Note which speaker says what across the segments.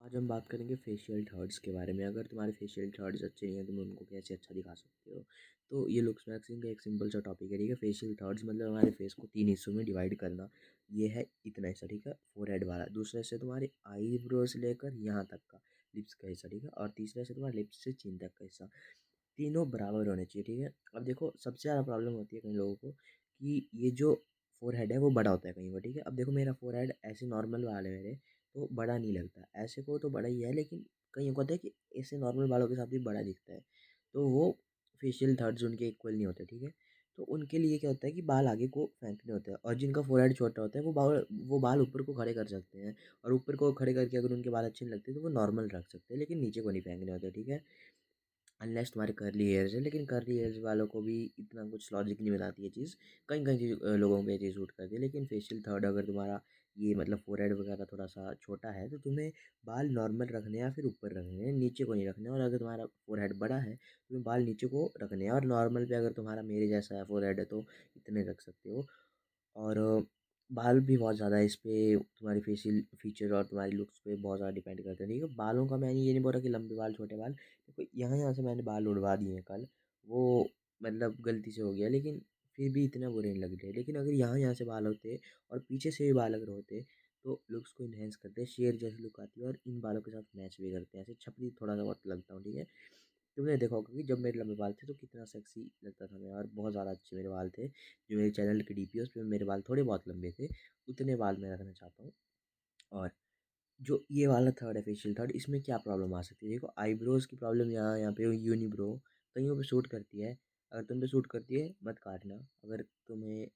Speaker 1: आज हम बात करेंगे फेशियल थॉट्स के बारे में। अगर तुम्हारे फेशियल थॉट्स अच्छे नहीं हैं, तुम उनको कैसे अच्छा दिखा सकते हो। तो ये लुक्स मैक्सिंग का एक सिंपल सा टॉपिक है, ठीक है। फेशियल थॉट्स मतलब हमारे फेस को 3 हिस्सों में डिवाइड करना। ये है इतना हिस्सा, ठीक है, फोरहेड वाला। दूसरा हिस्सा तुम्हारे आईब्रो से लेकर यहाँ तक का लिप्स का हिस्सा, ठीक है। और तीसरा हिस्सा तुम्हारे लिप्स से चिन तक का हिस्सा। तीनों बराबर होने चाहिए, ठीक है। अब देखो, सबसे ज़्यादा प्रॉब्लम होती है कई लोगों को कि ये जो फोरहेड है वो बड़ा होता है कहीं को, ठीक है। अब देखो, मेरा फोरहेड ऐसे नॉर्मल वाल है मेरे, तो बड़ा नहीं लगता। ऐसे को तो बड़ा ही है, लेकिन कईयों को होता है कि ऐसे नॉर्मल बालों के साथ भी बड़ा दिखता है, तो वो फेशियल थर्ड्स उनके इक्वल नहीं होते, ठीक है। तो उनके लिए क्या होता है कि बाल आगे को फेंकने होते हैं, और जिनका फोरहेड छोटा होता है वो बाल ऊपर को खड़े कर सकते हैं। और ऊपर को खड़े करके अगर उनके बाल अच्छे नहीं लगते तो वो नॉर्मल रख सकते हैं, लेकिन नीचे को नहीं फेंकने होते, ठीक है। अनलेस तुम्हारे कर्ली हेयर्स है, लेकिन कर्ली हेयर्स वालों को भी इतना कुछ लॉजिक नहीं बताती ये चीज़। कहीं कहीं लोगों पे ये चीज़ सूट करती है। लेकिन फेशियल थर्ड अगर तुम्हारा ये मतलब फोरहेड वगैरह थोड़ा सा छोटा है, तो तुम्हें बाल नॉर्मल रखने हैं या फिर ऊपर रखने हैं, नीचे को नहीं रखने हैं। और अगर तुम्हारा फोरहेड बड़ा है, तुम्हें बाल नीचे को रखने हैं। और नॉर्मल पे अगर तुम्हारा मेरे जैसा है फोरहेड है, तो इतने रख सकते हो। और बाल भी बहुत ज़्यादा इस पे तुम्हारी फेशियल फीचर और तुम्हारी लुक्स पे बहुत ज़्यादा डिपेंड करते हैं, ठीक है। बालों का मैंने ये नहीं बोला कि लंबे बाल छोटे बाल। देखो, यहाँ यहाँ से मैंने बाल उड़वा दिए हैं कल, वो मतलब गलती से हो गया, लेकिन फिर भी इतना बुरे नहीं लग रहे। लेकिन अगर यहाँ यहाँ से बाल होते और पीछे से भी बाल अगर होते, तो लुक्स को इन्हेंस करते हैं, शेर जैसी लुक आती है। और इन बालों के साथ मैच भी करते हैं, ऐसे छपरी थोड़ा सा बहुत लगता हूँ, ठीक है। तुमने देखा होगा कि जब मेरे लंबे बाल थे तो कितना सेक्सी लगता था मैं, और बहुत ज़्यादा अच्छे मेरे बाल थे। जो मेरे चैनल की डीपी है उस पर मेरे बाल थोड़े बहुत लंबे थे, उतने बाल मैं रखना चाहता हूँ। और जो ये वाला थर्ड है फेशियल थर्ड, इसमें क्या प्रॉब्लम आ सकती है। देखो, आईब्रोज की प्रॉब्लम यहाँ यहाँ पे यूनिब्रो कईयों पे सूट करती है। अगर तुम पे सूट करती है मत काटना। अगर तुम्हें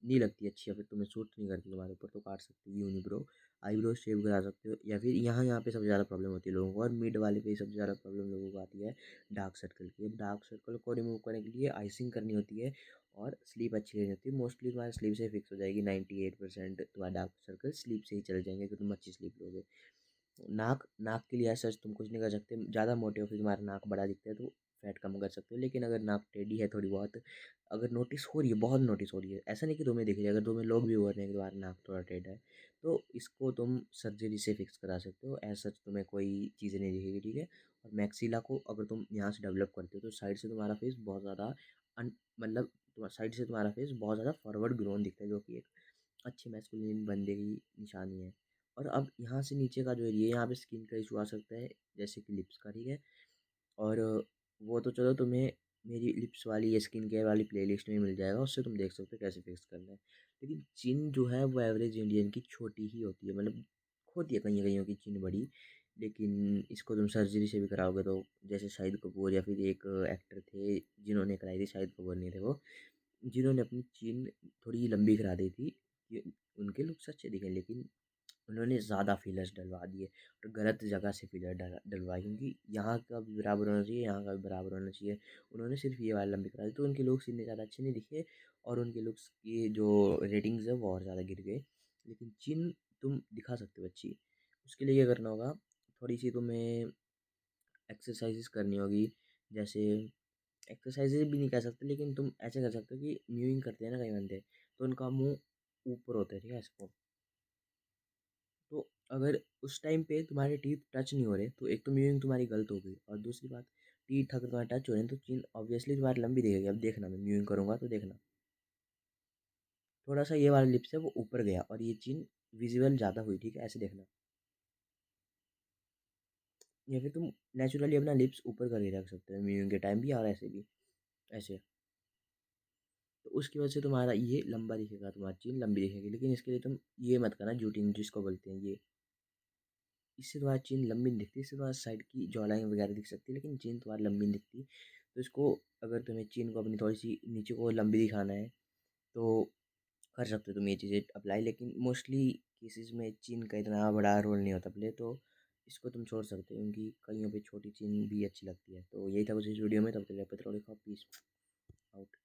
Speaker 1: नहीं लगती अच्छी या फिर तुम्हें सूट नहीं करती तुम्हारे ऊपर, तो काट सकते हो यूनिब्रो। आईब्रो शेव करा सकते हो, या फिर यहाँ यहाँ पे सबसे ज़्यादा प्रॉब्लम होती है लोगों को, और मिड वाले पे सबसे ज़्यादा प्रॉब्लम लोगों को आती है डार्क सर्कल की। अब डार्क सर्कल को रिमूव करने के लिए आइसिंग करनी होती है, और स्लीप अच्छी लेनी होती है। मोस्टली तुम्हारी स्लीप से फिक्स हो जाएगी, 98% तुम्हारा डार्क सर्कल स्लीप से ही चले जाएंगे, कि तुम अच्छी स्लीप लोगे। नाक नाक के लिए ऐसा तुम कुछ नहीं कर सकते। ज़्यादा मोटे हो फिर तुम्हारा नाक बड़ा दिखता है, तो फैट कम कर सकते हो। लेकिन अगर नाक टेढ़ी है थोड़ी बहुत, अगर नोटिस हो रही है, बहुत नोटिस हो रही है, ऐसा नहीं कि तुम्हें दिख रही है, अगर तुम्हें लोग भी बोल रहे हैं कि तुम्हारा नाक थोड़ा टेढ़ा है, तो इसको तुम सर्जरी से फिक्स करा सकते हो। ऐसा तुम्हें कोई चीज़ें नहीं दिखेगी, ठीक है। और मैक्सिला को अगर तुम यहाँ से डेवलप करते हो, तो साइड से तुम्हारा फेस बहुत ज़्यादा मतलब साइड से तुम्हारा फेस बहुत ज़्यादा फॉरवर्ड ग्रोन दिखता है, जो कि एक अच्छे मैस्कुलिन बंदे की निशानी है। और अब यहाँ से नीचे का जो एरिया है, यहाँ पे स्किन का इशू आ सकता है, जैसे कि लिप्स का, ठीक है। और वो तो चलो तुम्हें मेरी लिप्स वाली या स्किन केयर वाली प्लेलिस्ट में मिल जाएगा, उससे तुम देख सकते हो कैसे फिक्स करना है। लेकिन चिन जो है वो एवरेज इंडियन की छोटी ही होती है, मतलब होती है कहीं कहीं की चिन बड़ी। लेकिन इसको तुम सर्जरी से भी कराओगे, तो जैसे शाहिद कपूर या फिर एक एक्टर थे जिन्होंने कराई थी, शाहिद कपूर नहीं थे वो, जिन्होंने अपनी चिन थोड़ी लंबी करा दी थी। ये उनके लुक्स अच्छे दिखे, लेकिन उन्होंने ज़्यादा फिलर्स डलवा दिए, और गलत जगह से फिलर डलवाए, क्योंकि यहाँ का भी बराबर होना चाहिए, यहाँ का भी बराबर होना चाहिए। उन्होंने सिर्फ ये वाला लंबी करा दी, तो उनके लुक्स इतने ज़्यादा अच्छे नहीं दिखे, और उनके लुक्स की जो रेटिंग्स है वो और ज़्यादा गिर गए। लेकिन चिन तुम दिखा सकते हो अच्छी। उसके लिए क्या करना होगा, थोड़ी सी तुम्हें एक्सरसाइजेस करनी होगी। जैसे एक्सरसाइजेज भी नहीं कर सकते, लेकिन तुम ऐसे कर सकते हो कि म्यूइंग करते हैं ना कई बंदे, तो उनका मुंह ऊपर होता है, ठीक है, इसको। तो अगर उस टाइम पे तुम्हारे टीथ टच नहीं हो रहे, तो एक तो म्यूइंग तुम्हारी गलत हो गई, और दूसरी बात, टीथ अगर तुम्हारे टच हो रहे हैं तो चिन ऑब्वियसली तुम्हारी लंबी दिखेगी। अब देखना, मैं म्यूइंग करूंगा तो देखना, थोड़ा सा ये वाला लिप्स है वो ऊपर गया, और ये चिन विजिबल ज़्यादा हुई, ठीक है, ऐसे देखना। या फिर तुम नेचुरली अपना लिप्स ऊपर करके रख सकते हो म्यूइंग के टाइम भी, और ऐसे भी, ऐसे। तो उसकी वजह से तुम्हारा ये लंबा दिखेगा, तुम्हारी चीन लंबी दिखेगी। लेकिन इसके लिए तुम ये मत करना जूटिंग, जिसको बोलते हैं ये। इससे तुम्हारी चीन लंबी नहीं दिखती, इससे तुम्हारी साइड की जॉलाइन वगैरह दिख सकती है, लेकिन चीन तुम्हारी लंबी नहीं दिखती। तो इसको, अगर तुम्हें चीन को अपनी थोड़ी सी नीचे को लंबी दिखाना है, तो कर सकते हो तुम ये चीज़ें अप्लाई। लेकिन मोस्टली केसेस में चीन का इतना बड़ा रोल नहीं होता प्ले, तो इसको तुम छोड़ सकते हो, क्योंकि कईयों पे छोटी चीन भी अच्छी लगती है। तो यही था कुछ इस वीडियो में, तब तक पत्र पीस आउट।